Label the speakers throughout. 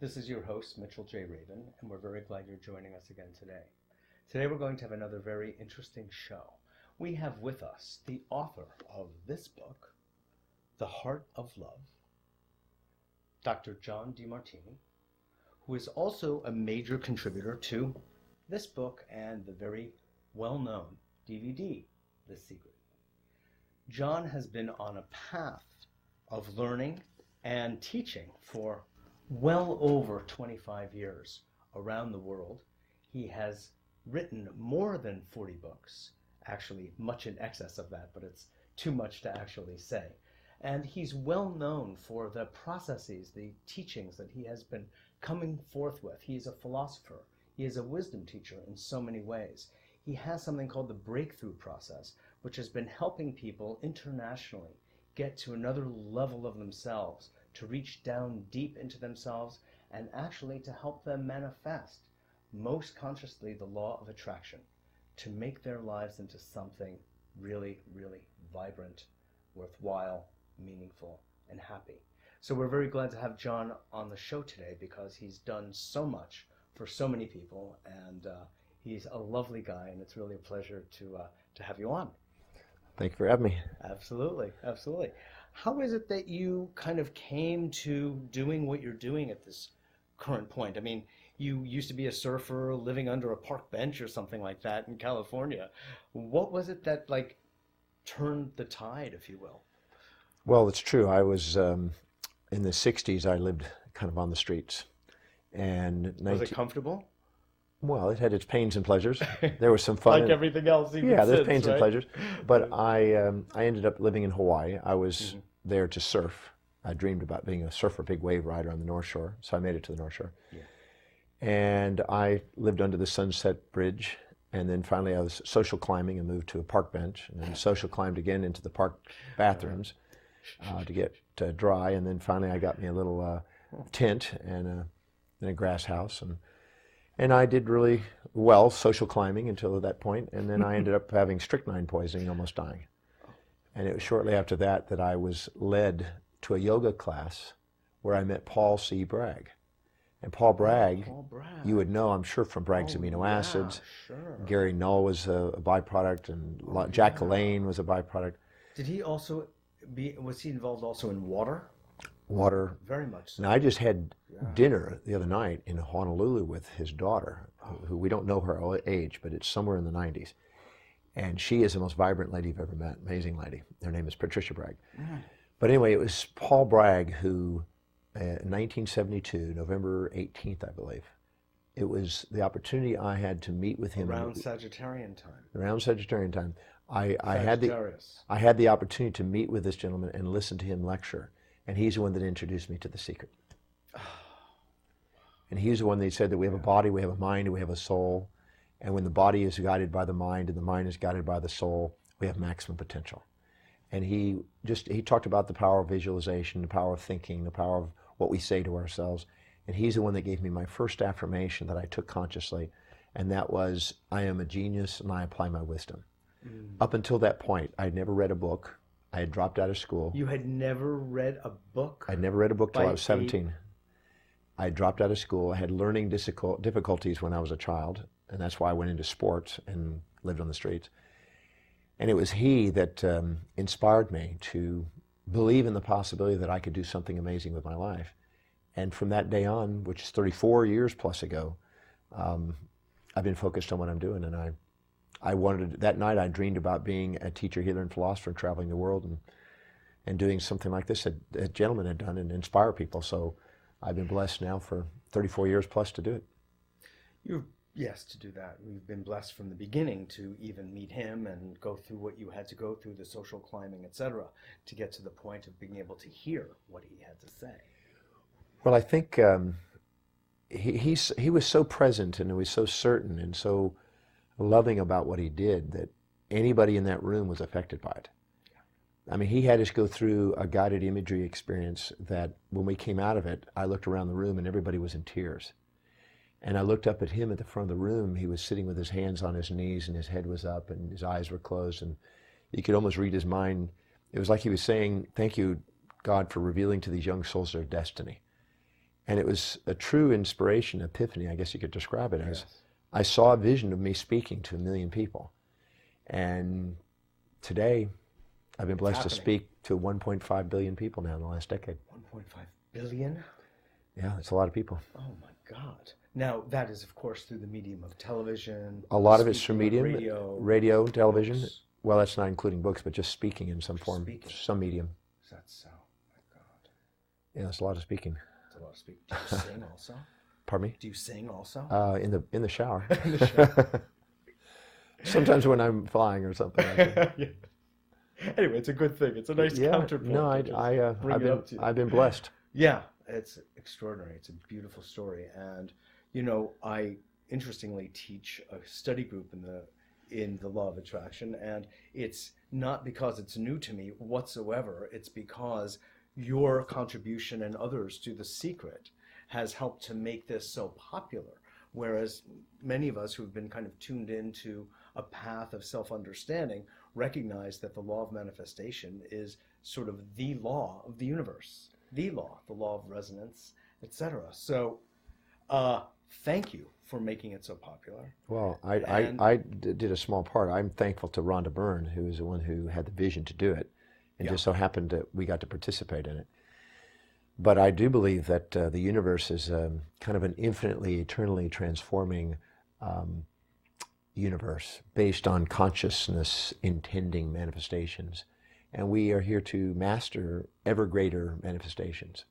Speaker 1: This is your host, Mitchell J. Raven, and we're very glad you're joining us again today. Today we're going to have another very interesting show. We have with us the author of this book, The Heart of Love, Dr. John Demartini, who is also a major contributor to this book and the very well-known DVD, The Secret. John has been on a path of learning and teaching for well over 25 years around the world. He has written more than 40 books, actually much in excess of that, but it's too much to actually say. And he's well known for the processes, the teachings that he has been coming forth with. He is a philosopher. He is a wisdom teacher in so many ways. He has something called the breakthrough process, which has been helping people internationally get to another level of themselves, to reach down deep into themselves, and actually to help them manifest most consciously the law of attraction, to make their lives into something really, really vibrant, worthwhile, meaningful, and happy. So we're very glad to have John on the show today because he's done so much for so many people, and he's a lovely guy, and it's really a pleasure to have you on.
Speaker 2: Thank you for having me.
Speaker 1: Absolutely, absolutely. How is it that you kind of came to doing what you're doing at this current point? I mean, you used to be a surfer living under a park bench or something like that in California. What was it that turned the tide, if you will?
Speaker 2: Well, it's true. I was in the 60s. I lived kind of on the streets. And
Speaker 1: Was it comfortable?
Speaker 2: Well, it had its pains and pleasures. There was some fun.
Speaker 1: Like everything else.
Speaker 2: Yeah, there's pains
Speaker 1: right?
Speaker 2: and pleasures. But I ended up living in Hawaii. I was there to surf. I dreamed about being a surfer, big wave rider on the North Shore. So I made it to the North Shore. Yeah. And I lived under the Sunset Bridge. And then finally I was social climbing and moved to a park bench. And then social climbed again into the park bathrooms to get dry. And then finally I got me a little tent and a grass house. And I did really well social climbing until that point, and then I ended up having strychnine poisoning, almost dying. And it was shortly after that that I was led to a yoga class where I met Paul C. Bragg. And Paul Bragg, you would know, I'm sure, from Bragg's amino acids.
Speaker 1: Sure.
Speaker 2: Gary Null was a byproduct, and Jack LaLanne was a byproduct.
Speaker 1: Did he also was he involved also in water?
Speaker 2: Water.
Speaker 1: Very much so.
Speaker 2: Now, I just had dinner the other night in Honolulu with his daughter, who we don't know her age, but it's somewhere in the 90s. And she is the most vibrant lady you've ever met, amazing lady. Her name is Patricia Bragg. But anyway, it was Paul Bragg who, in 1972, November 18th, I believe, it was the opportunity I had to meet with him.
Speaker 1: Around Sagittarian time.
Speaker 2: Around Sagittarian time. I had the opportunity to meet with this gentleman and listen to him lecture. And he's the one that introduced me to The Secret. And he's the one that said that we have a body, we have a mind, and we have a soul. And when the body is guided by the mind and the mind is guided by the soul, we have maximum potential. And he talked about the power of visualization, the power of thinking, the power of what we say to ourselves. And he's the one that gave me my first affirmation that I took consciously. And that was, I am a genius and I apply my wisdom. Up until that point, I'd never read a book. I had dropped out of school.
Speaker 1: You had never read a book?
Speaker 2: I'd never read a book till I was 17. I had dropped out of school. I had learning difficulties when I was a child, and that's why I went into sports and lived on the streets. And it was he that inspired me to believe in the possibility that I could do something amazing with my life. And from that day on, which is 34 years plus ago, I've been focused on what I'm doing, and I wanted, that night I dreamed about being a teacher, healer, and philosopher, and traveling the world and doing something like this that a gentleman had done and inspire people. So I've been blessed now for 34 years plus to do it.
Speaker 1: Yes, to do that. We've been blessed from the beginning to even meet him and go through what you had to go through, the social climbing, etc., to get to the point of being able to hear what he had to say.
Speaker 2: Well, I think he was so present and he was so certain and so loving about what he did that anybody in that room was affected by it. I mean, he had us go through a guided imagery experience that when we came out of it, I looked around the room and everybody was in tears. And I looked up at him at the front of the room. He was sitting with his hands on his knees and his head was up and his eyes were closed, and you could almost read his mind. It was like he was saying, "Thank you, God, for revealing to these young souls their destiny." And it was a true inspiration, epiphany, I guess you could describe it as.
Speaker 1: Yes.
Speaker 2: I saw a vision of me speaking to 1 million people. And today, I've been blessed to speak to 1.5 billion people now in the last decade.
Speaker 1: 1.5 billion?
Speaker 2: Yeah, it's a lot of people.
Speaker 1: Oh my God. Now, that is, of course, through the medium of television.
Speaker 2: A lot of it's through medium, radio, television.
Speaker 1: Books.
Speaker 2: Well, that's not including books, but just speaking in some form, some medium.
Speaker 1: That's so, my God.
Speaker 2: Yeah, it's a lot of speaking.
Speaker 1: It's a lot of speaking. Do you sing also?
Speaker 2: Pardon me?
Speaker 1: Do you sing also?
Speaker 2: In the shower.
Speaker 1: In the shower.
Speaker 2: Sometimes when I'm flying or something.
Speaker 1: Yeah. Anyway, it's a good thing. It's a nice counterpoint.
Speaker 2: No, I've been blessed.
Speaker 1: Yeah, it's extraordinary. It's a beautiful story. And, you know, I interestingly teach a study group in the law of attraction, and it's not because it's new to me whatsoever. It's because your contribution and others to The Secret has helped to make this so popular. Whereas many of us who've been kind of tuned into a path of self-understanding recognize that the law of manifestation is sort of the law of the universe, the law of resonance, etc. So thank you for making it so popular.
Speaker 2: Well, I did a small part. I'm thankful to Rhonda Byrne, who is the one who had the vision to do it, and just so happened that we got to participate in it. But I do believe that the universe is kind of an infinitely, eternally transforming universe based on consciousness intending manifestations. And we are here to master ever greater manifestations.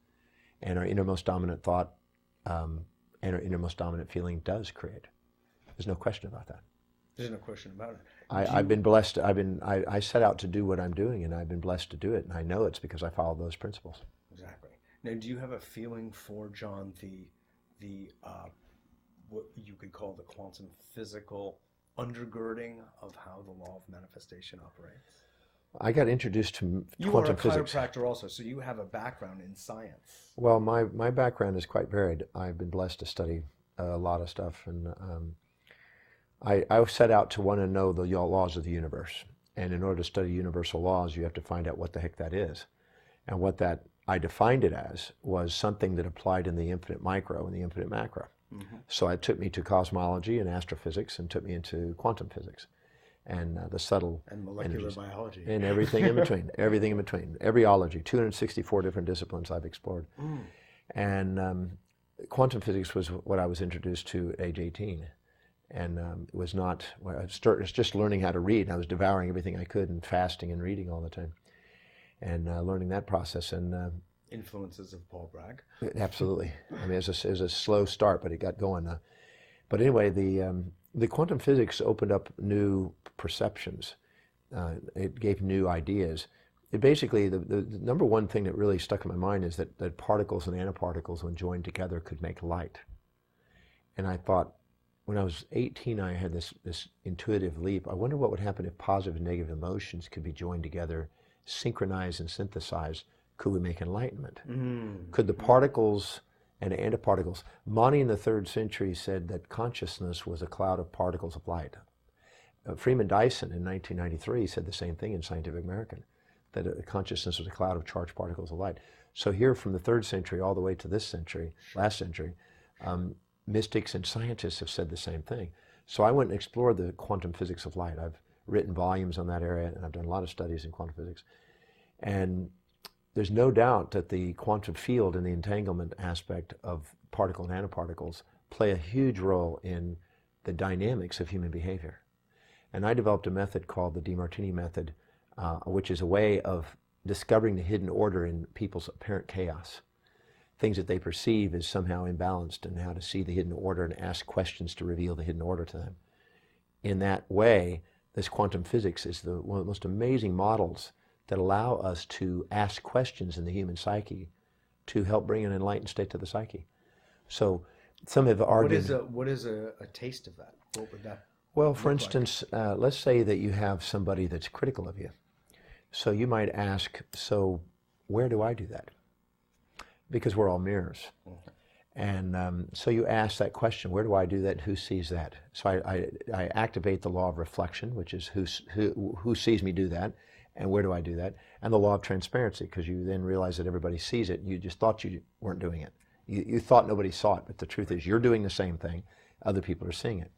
Speaker 2: And our innermost dominant thought and our innermost dominant feeling does create. There's no question about that.
Speaker 1: There's no question about it.
Speaker 2: I've been blessed. I set out to do what I'm doing, and I've been blessed to do it. And I know it's because I followed those principles.
Speaker 1: Exactly. Now, do you have a feeling for, John, the what you could call the quantum physical undergirding of how the law of manifestation operates?
Speaker 2: I got introduced to
Speaker 1: quantum physics. You are a chiropractor also, so you have a background in science.
Speaker 2: Well, my background is quite varied. I've been blessed to study a lot of stuff, and I set out to want to know the laws of the universe. And in order to study universal laws, you have to find out what the heck that is. And what that I defined it as was something that applied in the infinite micro and the infinite macro. Mm-hmm. So it took me to cosmology and astrophysics, and took me into quantum physics and the subtle
Speaker 1: and molecular
Speaker 2: energies,
Speaker 1: biology
Speaker 2: and everything in between, everything in between, everyology, 264 different disciplines I've explored. And quantum physics was what I was introduced to at age 18. And it was not, it's just learning how to read. I was devouring everything I could and fasting and reading all the time. And learning that process. And
Speaker 1: influences of Paul Bragg.
Speaker 2: Absolutely. I mean, it was a slow start, but it got going. But anyway, the quantum physics opened up new perceptions. It gave new ideas. It basically, the number one thing that really stuck in my mind is that particles and nanoparticles, when joined together, could make light. And I thought, when I was 18, I had this intuitive leap. I wonder what would happen if positive and negative emotions could be joined together, synchronized and synthesized. Could we make enlightenment? Could the particles and antiparticles? Mani in the 3rd century said that consciousness was a cloud of particles of light. Freeman Dyson in 1993 said the same thing in Scientific American, that consciousness was a cloud of charged particles of light. So here from the 3rd century all the way to this century, last century, mystics and scientists have said the same thing. So I went and explored the quantum physics of light. I've written volumes on that area, and I've done a lot of studies in quantum physics. And there's no doubt that the quantum field and the entanglement aspect of particle and nanoparticles play a huge role in the dynamics of human behavior. And I developed a method called the Demartini Method, which is a way of discovering the hidden order in people's apparent chaos. Things that they perceive as somehow imbalanced, and how to see the hidden order and ask questions to reveal the hidden order to them. In that way, this quantum physics is one of the most amazing models that allow us to ask questions in the human psyche to help bring an enlightened state to the psyche. So some have argued...
Speaker 1: What is a taste of that? What would that
Speaker 2: Well, for instance, let's say that you have somebody that's critical of you. So you might ask, so where do I do that? Because we're all mirrors. Mm-hmm. And so you ask that question, where do I do that, and who sees that? So I activate the law of reflection, which is who sees me do that, and where do I do that? And the law of transparency, because you then realize that everybody sees it, and you just thought you weren't doing it. You thought nobody saw it, but the truth is you're doing the same thing. Other people are seeing it.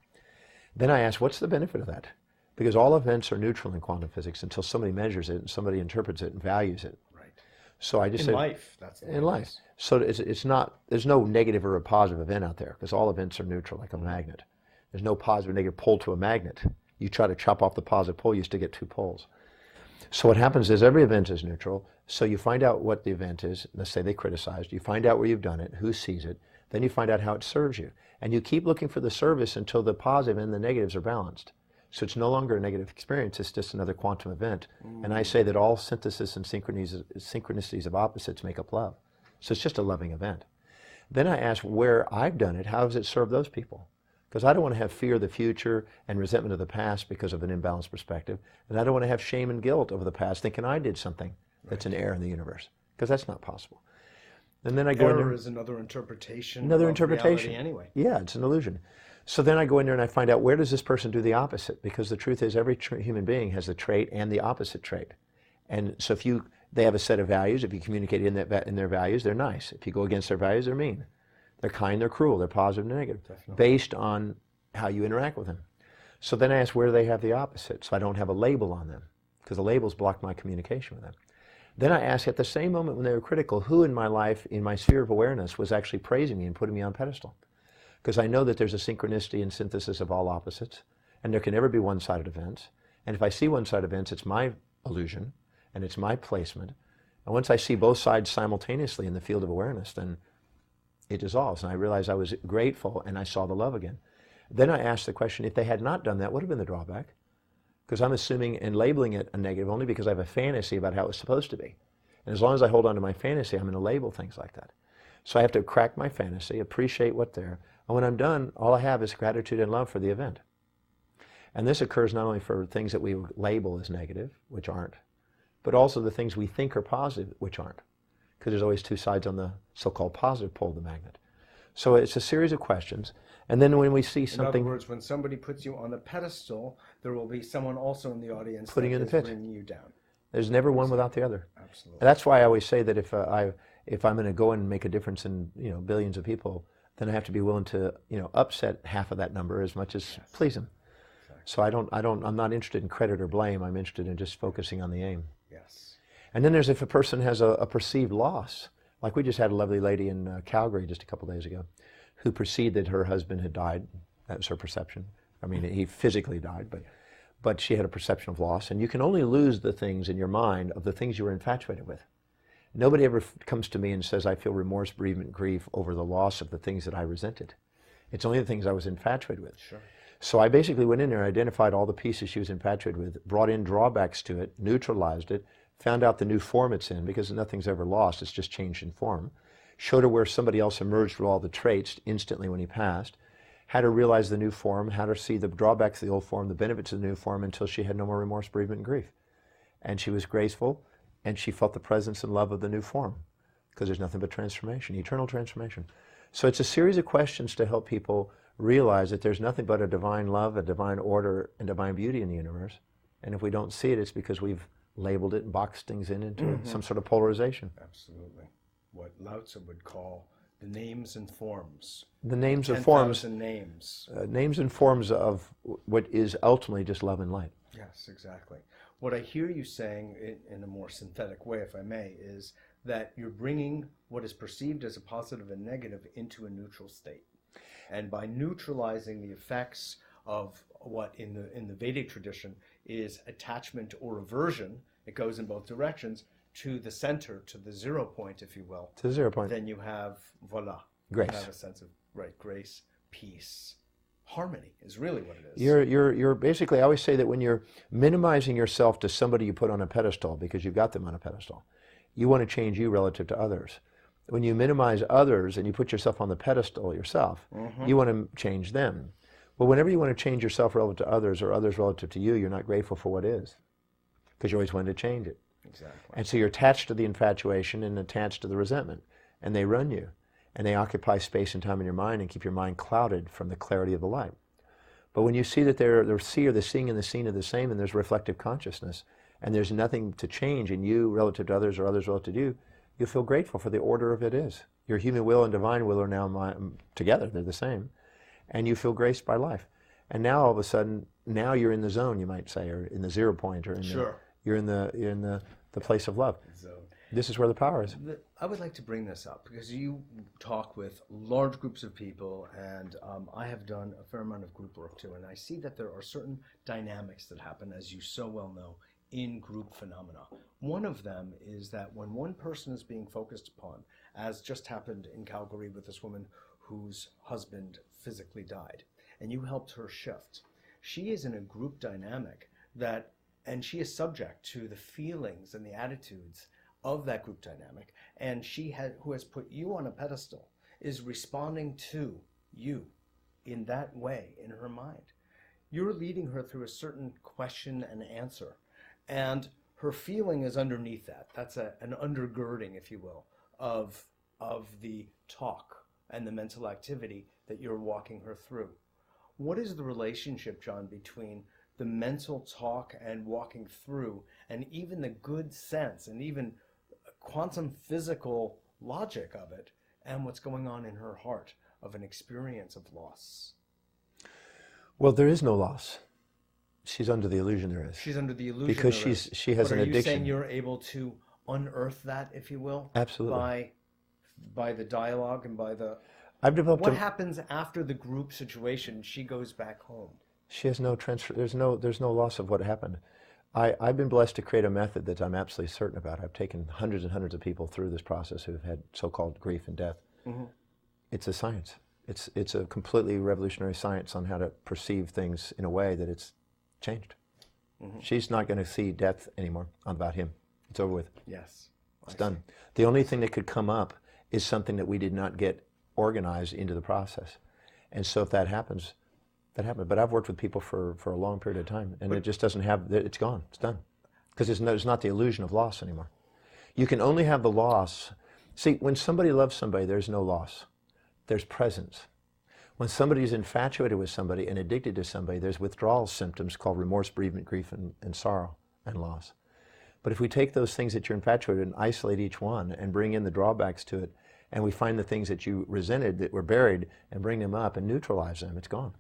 Speaker 2: Then I asked, what's the benefit of that? Because all events are neutral in quantum physics until somebody measures it and somebody interprets it and values it.
Speaker 1: Right.
Speaker 2: So I just said,
Speaker 1: life, that's the way
Speaker 2: in life.
Speaker 1: it is.
Speaker 2: So it's not, there's no negative or a positive event out there because all events are neutral like a magnet. There's no positive or negative pull to a magnet. You try to chop off the positive pole, you still get two poles. So what happens is every event is neutral. So you find out what the event is. Let's say they criticized. You find out where you've done it, who sees it. Then you find out how it serves you. And you keep looking for the service until the positive and the negatives are balanced. So it's no longer a negative experience, it's just another quantum event. And I say that all synthesis and synchronicities of opposites make up love. So it's just a loving event. Then I ask where I've done it, how does it serve those people? Because I don't want to have fear of the future and resentment of the past because of an imbalanced perspective. And I don't want to have shame and guilt over the past thinking I did something that's an error in the universe. Because that's not possible. And then I go in there.
Speaker 1: Error is another interpretation.
Speaker 2: Another interpretation.
Speaker 1: Reality anyway.
Speaker 2: Yeah, it's an illusion. So then I go in there and I find out where does this person do the opposite? Because the truth is every human being has the trait and the opposite trait. And so if they have a set of values, if you communicate in their values, they're nice. If you go against their values, they're mean. They're kind, they're cruel, they're positive and negative, based on how you interact with them. So then I ask where do they have the opposite, so I don't have a label on them, because the labels block my communication with them. Then I ask at the same moment when they were critical, who in my life, in my sphere of awareness, was actually praising me and putting me on pedestal? Because I know that there's a synchronicity and synthesis of all opposites, and there can never be one-sided events. And if I see one-sided events, it's my illusion, and it's my placement. And once I see both sides simultaneously in the field of awareness, then it dissolves. And I realized I was grateful, and I saw the love again. Then I asked the question, if they had not done that, what would have been the drawback? Because I'm assuming and labeling it a negative only because I have a fantasy about how it's supposed to be. And as long as I hold on to my fantasy, I'm going to label things like that. So I have to crack my fantasy, appreciate what's there, and when I'm done, all I have is gratitude and love for the event. And this occurs not only for things that we label as negative, which aren't, but also the things we think are positive, which aren't. Because there's always two sides on the so-called positive pole of the magnet. So it's a series of questions. And then when we see something...
Speaker 1: In other words, when somebody puts you on a pedestal, there will be someone also in the audience
Speaker 2: putting you in the pit,
Speaker 1: bringing you down.
Speaker 2: There's never one without the other.
Speaker 1: Absolutely.
Speaker 2: And that's why I always say that if I'm going to go and make a difference in billions of people, then I have to be willing to upset half of that number as much as please them. Exactly. So I'm not interested in credit or blame. I'm interested in just focusing on the aim.
Speaker 1: Yes.
Speaker 2: And then there's if a person has a perceived loss. Like we just had a lovely lady in Calgary just a couple days ago who perceived that her husband had died. That was her perception. I mean, he physically died, but she had a perception of loss. And you can only lose the things in your mind of the things you were infatuated with. Nobody ever comes to me and says, I feel remorse, bereavement, grief over the loss of the things that I resented. It's only the things I was infatuated with.
Speaker 1: Sure.
Speaker 2: So I basically went in there, identified all the pieces she was infatuated with, brought in drawbacks to it, neutralized it, found out the new form it's in, because nothing's ever lost, it's just changed in form. Showed her where somebody else emerged with all the traits instantly when he passed, had her realize the new form, had her see the drawbacks of the old form, the benefits of the new form, until she had no more remorse, bereavement, and grief. And she was graceful, and she felt the presence and love of the new form, because there's nothing but transformation, eternal transformation. So it's a series of questions to help people realize that there's nothing but a divine love, a divine order, and divine beauty in the universe. And if we don't see it, it's because we've labeled it and boxed things into some sort of polarization.
Speaker 1: Absolutely. What Lao Tzu would call the names and forms.
Speaker 2: The names and forms.
Speaker 1: 10,000 names.
Speaker 2: Names and forms of what is ultimately just love and light.
Speaker 1: Yes, exactly. What I hear you saying in a more synthetic way, if I may, is that you're bringing what is perceived as a positive and negative into a neutral state. And by neutralizing the effects of what in the Vedic tradition is attachment or aversion, it goes in both directions, to the center, to the 0 point, if you will.
Speaker 2: To the 0 point.
Speaker 1: Then you have, voila.
Speaker 2: Grace.
Speaker 1: You have a sense of, grace, peace. Harmony is really what it is.
Speaker 2: You're basically, I always say that when you're minimizing yourself to somebody you put on a pedestal because you've got them on a pedestal, you want to change you relative to others. When you minimize others and you put yourself on the pedestal yourself, you want to change them. Well, whenever you want to change yourself relative to others or others relative to you, you're not grateful for what is, because you always wanted to change it.
Speaker 1: Exactly.
Speaker 2: And so you're attached to the infatuation and attached to the resentment, and they run you, and they occupy space and time in your mind and keep your mind clouded from the clarity of the light. But when you see that the seeing and the seen are the same, and there's reflective consciousness, and there's nothing to change in you relative to others or others relative to you, you feel grateful for the order of it is. Your human will and divine will are now together. They're the same. And you feel graced by life. And now all of a sudden, now you're in the zone, you might say, or in the 0 point, or you're in the place of love. This is where the power is.
Speaker 1: I would like to bring this up because you talk with large groups of people, and I have done a fair amount of group work too, and I see that there are certain dynamics that happen, as you so well know, in group phenomena. One of them is that when one person is being focused upon, as just happened in Calgary with this woman whose husband physically died, and you helped her shift, she is in a group dynamic and she is subject to the feelings and the attitudes of that group dynamic, and who has put you on a pedestal is responding to you in that way in her mind. You're leading her through a certain question and answer, and her feeling is underneath that. That's an undergirding, if you will, of the talk and the mental activity that you're walking her through. What is the relationship, John, between the mental talk and walking through, and even the good sense and even quantum physical logic of it, and what's going on in her heart of an experience of loss?
Speaker 2: Well, there is no loss. She's under the illusion there is.
Speaker 1: She's under the illusion
Speaker 2: because she has an addiction. Are you
Speaker 1: saying you're able to unearth that, if you will?
Speaker 2: Absolutely.
Speaker 1: By the dialogue and by the...
Speaker 2: I've developed
Speaker 1: what happens after the group situation? She goes back home.
Speaker 2: She has no transfer. There's no loss of what happened. I've been blessed to create a method that I'm absolutely certain about. I've taken hundreds and hundreds of people through this process who have had so-called grief and death. Mm-hmm. It's a science. It's a completely revolutionary science on how to perceive things in a way that it's changed. Mm-hmm. She's not going to see death anymore about him. It's over with.
Speaker 1: Yes.
Speaker 2: It's done. The only thing that could come up is something that we did not get organized into the process. And so if that happens, that happened. But I've worked with people for a long period of time, and it just doesn't have, it's gone, it's done. Because there's not the illusion of loss anymore. You can only have the loss. See, when somebody loves somebody, there's no loss. There's presence. When somebody's infatuated with somebody and addicted to somebody, there's withdrawal symptoms called remorse, bereavement, grief, and sorrow and loss. But if we take those things that you're infatuated and isolate each one and bring in the drawbacks to it, and we find the things that you resented that were buried and bring them up and neutralize them, it's gone.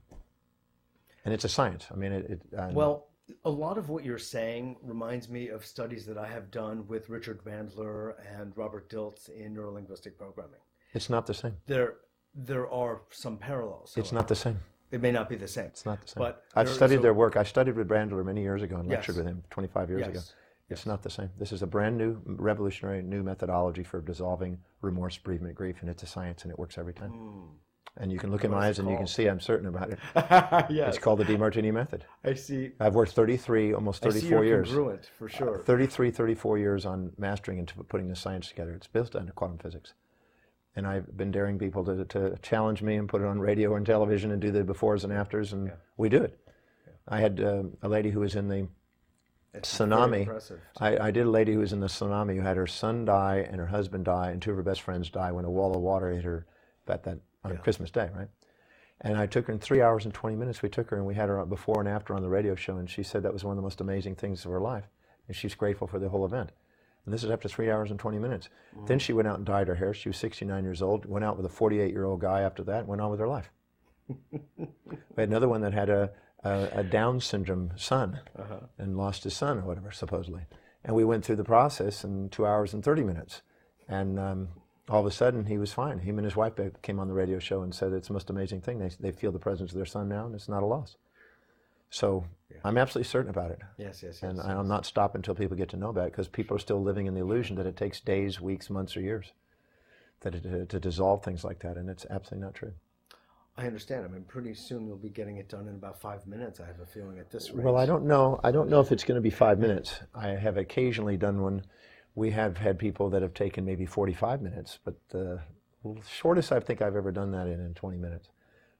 Speaker 2: And it's a science. I mean,
Speaker 1: well, a lot of what you're saying reminds me of studies that I have done with Richard Bandler and Robert Dilts in neurolinguistic programming.
Speaker 2: It's not the same.
Speaker 1: There are some parallels.
Speaker 2: It's not the same.
Speaker 1: It may not be the same.
Speaker 2: It's not the same.
Speaker 1: But
Speaker 2: I've studied their work. I studied with Bandler many years ago and lectured with him 25 years ago. It's not the same. This is a brand new, revolutionary, new methodology for dissolving remorse, bereavement, grief, and it's a science, and it works every time. And you can look in my eyes and you can see I'm certain about it.
Speaker 1: Yes.
Speaker 2: It's called the Demartini Method.
Speaker 1: I see.
Speaker 2: I've worked 33, almost 34 years.
Speaker 1: Congruent, for sure.
Speaker 2: 34 years on mastering and putting the science together. It's built on quantum physics. And I've been daring people to challenge me and put it on radio and television and do the befores and afters, and we do it. I had a lady who was in the tsunami. I did a lady who was in the tsunami who had her son die and her husband die and two of her best friends die when a wall of water hit her on Christmas Day, right? And I took her in 3 hours and 20 minutes. We took her and we had her before and after on the radio show, and she said that was one of the most amazing things of her life, and she's grateful for the whole event. And this is after 3 hours and 20 minutes. Then she went out and dyed her hair. She was 69 years old, went out with a 48-year-old guy after that, and went on with her life. We had another one that had a Down syndrome son and lost his son or whatever, supposedly. And we went through the process in 2 hours and 30 minutes. And all of a sudden, he was fine. Him and his wife came on the radio show and said it's the most amazing thing. They feel the presence of their son now, and it's not a loss. So I'm absolutely certain about it.
Speaker 1: Yes.
Speaker 2: And I'll not stop until people get to know about it, because people are still living in the illusion that it takes days, weeks, months, or years to dissolve things like that, and it's absolutely not true.
Speaker 1: I understand. I mean, pretty soon you'll be getting it done in about 5 minutes, I have a feeling, at this rate.
Speaker 2: Well, I don't know. I don't know if it's going to be 5 minutes. I have occasionally done one. We have had people that have taken maybe 45 minutes, but the shortest I think I've ever done that in 20 minutes.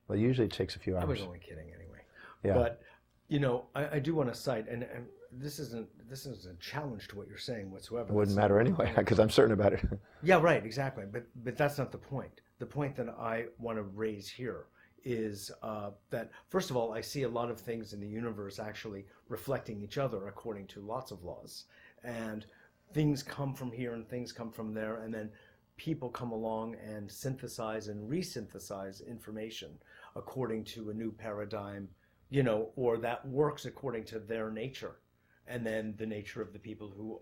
Speaker 2: Well, usually it takes a few hours.
Speaker 1: I was only kidding anyway.
Speaker 2: Yeah.
Speaker 1: But, you know, I do want to cite, and this isn't a challenge to what you're saying whatsoever.
Speaker 2: It wouldn't matter anyway, because I'm certain about it.
Speaker 1: Yeah, right, exactly. But that's not the point. The point that I want to raise here is that, first of all, I see a lot of things in the universe actually reflecting each other according to lots of laws. And things come from here and things come from there, and then people come along and synthesize and resynthesize information according to a new paradigm, or that works according to their nature, and then the nature of the people who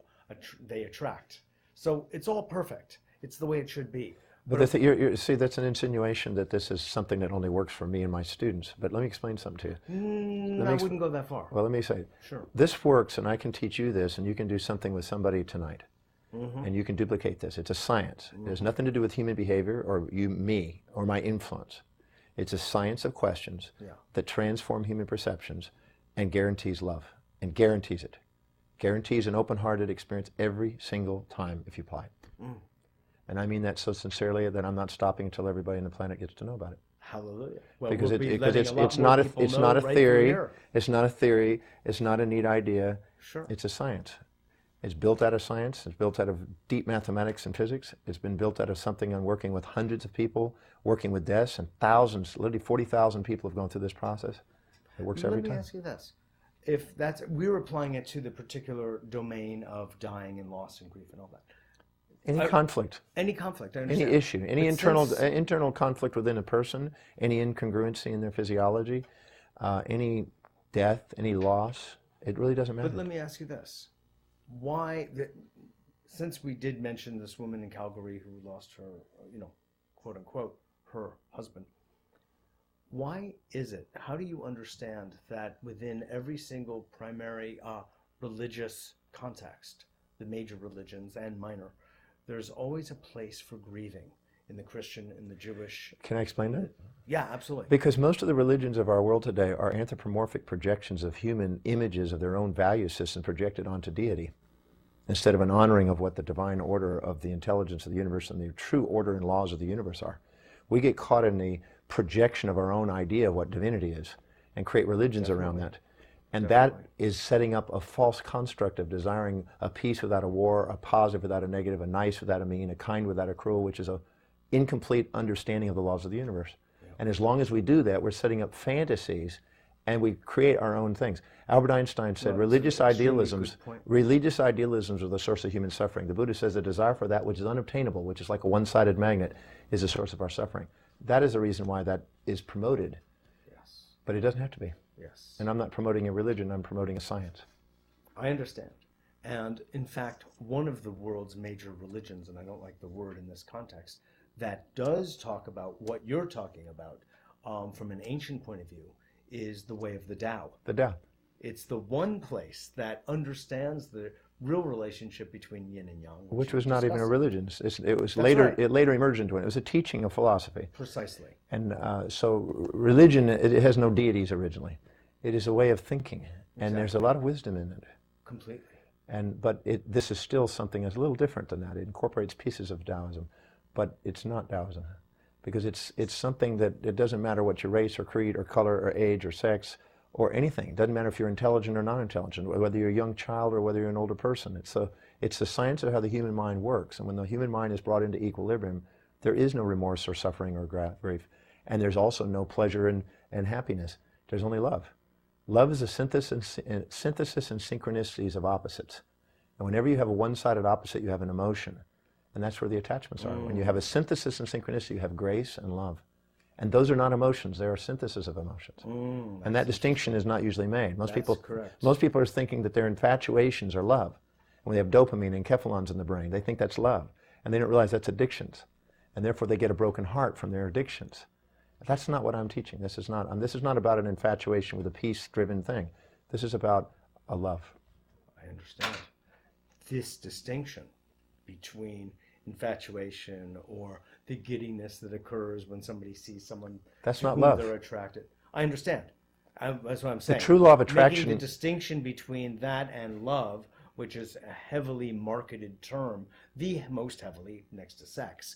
Speaker 1: they attract. So it's all perfect. It's the way it should be.
Speaker 2: But see, that's an insinuation that this is something that only works for me and my students. But let me explain something to you.
Speaker 1: I wouldn't go that far.
Speaker 2: Well, let me say,
Speaker 1: sure.
Speaker 2: This works, and I can teach you this, and you can do something with somebody tonight. And you can duplicate this. It's a science. It has nothing to do with human behavior or me or my influence. It's a science of questions that transform human perceptions and guarantees love and guarantees it. Guarantees an open-hearted experience every single time if you apply it. And I mean that so sincerely that I'm not stopping until everybody on the planet gets to know about it.
Speaker 1: Hallelujah. Well,
Speaker 2: because it's not a theory. It's not a theory. It's not a neat idea.
Speaker 1: Sure.
Speaker 2: It's a science. It's built out of science. It's built out of deep mathematics and physics. It's been built out of something on working with hundreds of people, working with deaths, and thousands, literally 40,000 people have gone through this process. It works every time.
Speaker 1: Let me ask you this. If we're applying it to the particular domain of dying and loss and grief and all that.
Speaker 2: Any conflict.
Speaker 1: Any conflict, I understand.
Speaker 2: Any issue. Any internal conflict within a person, any incongruency in their physiology, any death, any loss, it really doesn't matter.
Speaker 1: But let me ask you this. Why, since we did mention this woman in Calgary who lost her, quote unquote, her husband, why is it, how do you understand that within every single primary religious context, the major religions and minor, there's always a place for grieving in the Christian, in the Jewish?
Speaker 2: Can I explain that?
Speaker 1: Yeah, absolutely.
Speaker 2: Because most of the religions of our world today are anthropomorphic projections of human images of their own value system projected onto deity, instead of an honoring of what the divine order of the intelligence of the universe and the true order and laws of the universe are. We get caught in the projection of our own idea of what divinity is and create religions around that. And that is setting up a false construct of desiring a peace without a war, a positive without a negative, a nice without a mean, a kind without a cruel, which is a incomplete understanding of the laws of the universe. And as long as we do that, we're setting up fantasies and we create our own things. Albert Einstein said religious idealisms are the source of human suffering. The Buddha says the desire for that which is unobtainable, which is like a one-sided magnet, is the source of our suffering. That is the reason why that is promoted.
Speaker 1: Yes.
Speaker 2: But it doesn't have to be.
Speaker 1: Yes.
Speaker 2: And I'm not promoting a religion, I'm promoting a science.
Speaker 1: I understand. And in fact, one of the world's major religions, and I don't like the word in this context, that does talk about what you're talking about from an ancient point of view is the way of the Tao.
Speaker 2: The Tao.
Speaker 1: It's the one place that understands the real relationship between yin and yang.
Speaker 2: Which was not even a religion. It was It later emerged into it. It was a teaching of philosophy.
Speaker 1: Precisely.
Speaker 2: And so religion, it has no deities originally. It is a way of thinking. And there's a lot of wisdom in it.
Speaker 1: Completely.
Speaker 2: But this is still something that's a little different than that. It incorporates pieces of Taoism. But it's not Taoism. Because it's something that it doesn't matter what your race or creed or color or age or sex or anything. It doesn't matter if you're intelligent or non-intelligent, whether you're a young child or whether you're an older person. It's the science of how the human mind works. And when the human mind is brought into equilibrium, there is no remorse or suffering or grief. And there's also no pleasure and happiness. There's only love. Love is a synthesis and synchronicities of opposites. And whenever you have a one-sided opposite, you have an emotion. And that's where the attachments are. When you have a synthesis and synchronicity, you have grace and love. And those are not emotions, they are synthesis of emotions. And that distinction is not usually made. Most people are thinking that their infatuations are love. And when they have dopamine and enkephalons in the brain, they think that's love. And they don't realize that's addictions. And therefore they get a broken heart from their addictions. That's not what I'm teaching. This is not about an infatuation with a peace-driven thing. This is about a love.
Speaker 1: I understand. This distinction between infatuation or the giddiness that occurs when somebody sees someone
Speaker 2: that's
Speaker 1: to
Speaker 2: not
Speaker 1: whom
Speaker 2: love.
Speaker 1: They're attracted. I understand. That's what I'm saying.
Speaker 2: The true law of attraction.
Speaker 1: Making the distinction between that and love, which is a heavily marketed term, the most heavily next to sex,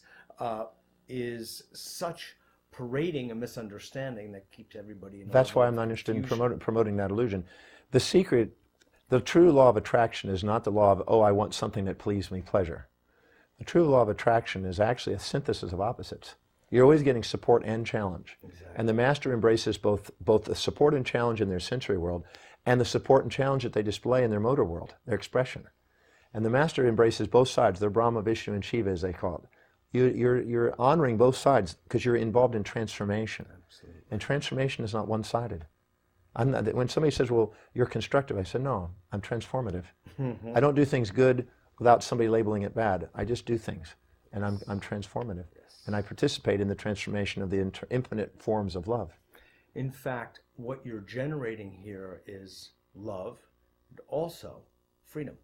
Speaker 1: is such parading a misunderstanding that keeps everybody in.
Speaker 2: That's why I'm not interested in promoting that illusion. The true law of attraction is not the law of, oh, I want something that pleases me, pleasure. The true law of attraction is actually a synthesis of opposites. You're always getting support and challenge. Exactly. And the master embraces both the support and challenge in their sensory world and the support and challenge that they display in their motor world, their expression. And the master embraces both sides. They're Brahma, Vishnu, and Shiva, as they call it. You're honoring both sides because you're involved in transformation.
Speaker 1: Absolutely.
Speaker 2: And transformation is not one-sided. I'm not, when somebody says, well, you're constructive, I said, no, I'm transformative. I don't do things good without somebody labeling it bad. I just do things, and I'm transformative.
Speaker 1: Yes.
Speaker 2: And I participate in the transformation of the infinite forms of love.
Speaker 1: In fact, what you're generating here is love, and also freedom.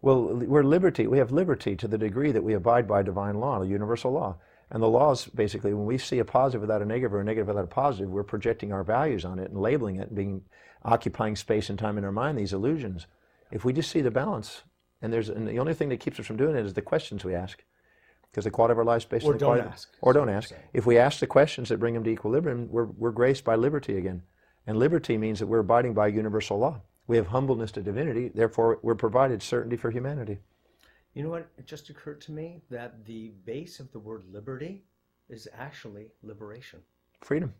Speaker 2: Well, we're liberty. We have liberty to the degree that we abide by divine law, a universal law. And the laws, basically, when we see a positive without a negative or a negative without a positive, we're projecting our values on it and labeling it and occupying space and time in our mind, these illusions. If we just see the balance, and the only thing that keeps us from doing it is the questions we ask. Because the quality of our life is based on the quality. Or don't ask. If we ask the questions that bring them to equilibrium, we're graced by liberty again. And liberty means that we're abiding by universal law. We have humbleness to divinity, therefore we're provided certainty for humanity.
Speaker 1: You know what? It just occurred to me that the base of the word liberty is actually liberation.
Speaker 2: Freedom.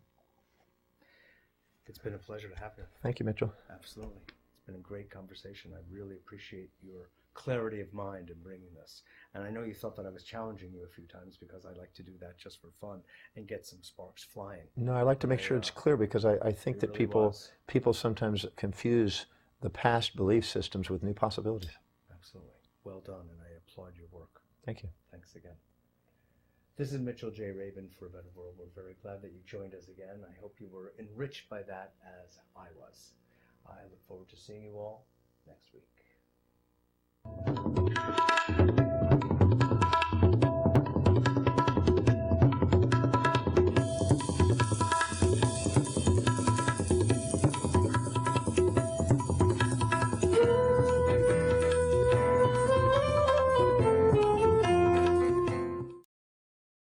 Speaker 1: It's been a pleasure to have you.
Speaker 2: Thank you, Mitchell.
Speaker 1: Absolutely. It's been a great conversation. I really appreciate your clarity of mind in bringing this. And I know you thought that I was challenging you a few times because I like to do that just for fun and get some sparks flying.
Speaker 2: No, I like to make sure it's clear because I think that
Speaker 1: really
Speaker 2: people sometimes confuse the past belief systems with new possibilities.
Speaker 1: Absolutely. Well done, and I applaud your work.
Speaker 2: Thank you.
Speaker 1: Thanks again. This is Mitchell J. Raven for A Better World. We're very glad that you joined us again. I hope you were enriched by that as I was. I look forward to seeing you all next week.